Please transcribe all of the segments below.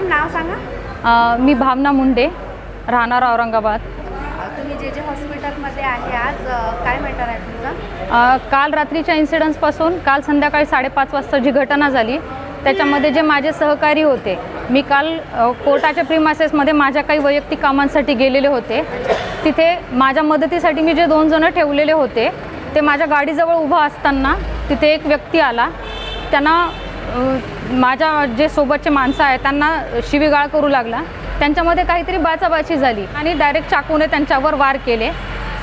Madam नाव सांगा। मी भावना मुंडे, राहणार औरंगाबाद। तुम्ही जे हॉस्पिटलमध्ये आहे आज, काय मॅटर आहे तुमचा? काल रात्रीच्या इन्सिडन्सपासून काल संध्याकाळी 5:30 वाजता जी घटना झाली त्याच्यामध्ये जे माझे सहकारी होते, मी काल कोर्टाच्या प्रीमासेसमध्ये माझ्या काही वैयक्तिक कामांसाठी गेलेले होते। तिथे माझ्या मदतीसाठी मी जे 2 जण ठेवलेले होते ते माझ्या गाडीजवळ उभा असताना तिथे एक व्यक्ती आला। त्यांना माझ्या जे सोबतचे माणसं आहेत त्यांना शिवीगाळ करू लागला। त्यांच्यामध्ये काहीतरी बाचाबाची झाली आणि डायरेक्ट चाकूने त्यांच्यावर वार केले।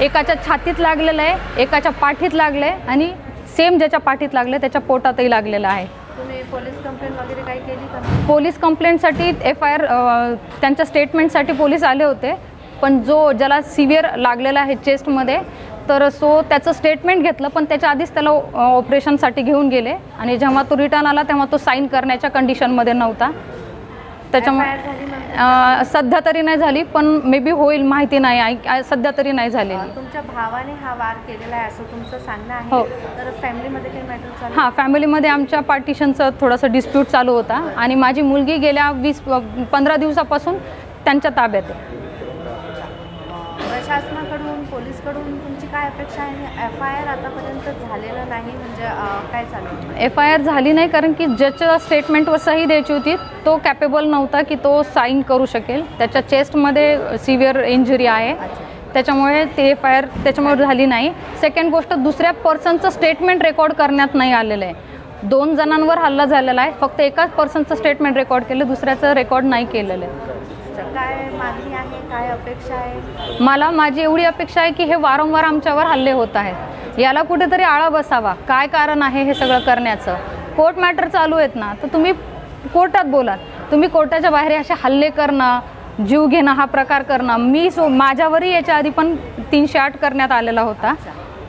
एकाच्या छातीत लागलेलं आहे, एकाच्या पाठीत लागलं आहे आणि सेम ज्याच्या पाठीत लागलं त्याच्या पोटातही लागलेलं आहे। तुम्ही पोलीस कंप्लेंट वगैरे काही केली का? पोलीस कंप्लेंटसाठी FIR त्यांच्या स्टेटमेंटसाठी पोलीस आले होते, पण ज्याला सिव्हिअर लागलेला आहे चेस्टमध्ये तर त्याचं स्टेटमेंट घेतलं, पण त्याच्या आधीच त्याला ऑपरेशनसाठी घेऊन गेले आणि जेव्हा तो रिटर्न आला तेव्हा तो साईन करण्याच्या कंडिशनमध्ये नव्हता। त्याच्यामुळे सध्या तरी नाही झाली, पण मे बी होईल, माहिती नाही, सध्या तरी नाही झाली। तुमच्या भावाने हा वार केलेला आहे असं तुमचं सांगणं आहे? हो। तर फॅमिलीमध्ये काही मॅटर चालू? हां, फॅमिलीमध्ये आमच्या पार्टिशनचं थोडंसं डिस्प्यूट चालू होता आणि माझी मुलगी गेल्या 20-15 दिवसापासून त्यांच्या ताब्यात आहे। प्रशासनाकडून, पोलीसकडून तुमची काय अपेक्षा आहे? FIR आतापर्यंत झालेलं नाही, म्हणजे काय चालू? FIR झाली नाही कारण की ज्याच्या स्टेटमेंटवर सही द्यायची होती तो कॅपेबल नव्हता की तो साईन करू शकेल। त्याच्या चेस्टमध्ये सिव्हिअर इंजुरी आहे, त्याच्यामुळे ते FIR त्याच्यामुळे झाली नाही। सेकंड गोष्ट, दुसऱ्या पर्सनचं स्टेटमेंट रेकॉर्ड करण्यात नाही आलेलं आहे। 2 जणांवर हल्ला झालेला आहे, फक्त एकाच पर्सनचं स्टेटमेंट रेकॉर्ड केलं, दुसऱ्याचं रेकॉर्ड नाही केलेलं आहे। काय मागणी आहे, काय अपेक्षा आहे? माझी एवढी अपेक्षा आहे की हे वारंवार आमच्यावर हल्ले होत आहेत, याला कुठेतरी आळा बसावा। काय कारण आहे हे सगळं करण्याचं? कोर्ट मॅटर चालू आहेत ना, तर तुम्ही कोर्टात बोला। तुम्ही कोर्टाच्या बाहेर असे हल्ले करणं, जीव घेणं हा प्रकार करणं, माझ्यावरही याच्या आधी पण 308 करण्यात आलेला होता,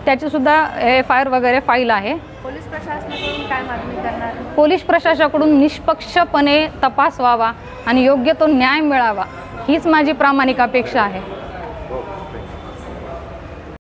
त्याचीसुद्धा FIR वगैरे फाईल आहे। पोलीस प्रशासनाकडून काय मागणी करणार? पोलीस प्रशासनाकडून निष्पक्षपणे तपास व्हावा आणि योग्य तो न्याय मिळावा, हीच माझी प्रामाणिक अपेक्षा आहे।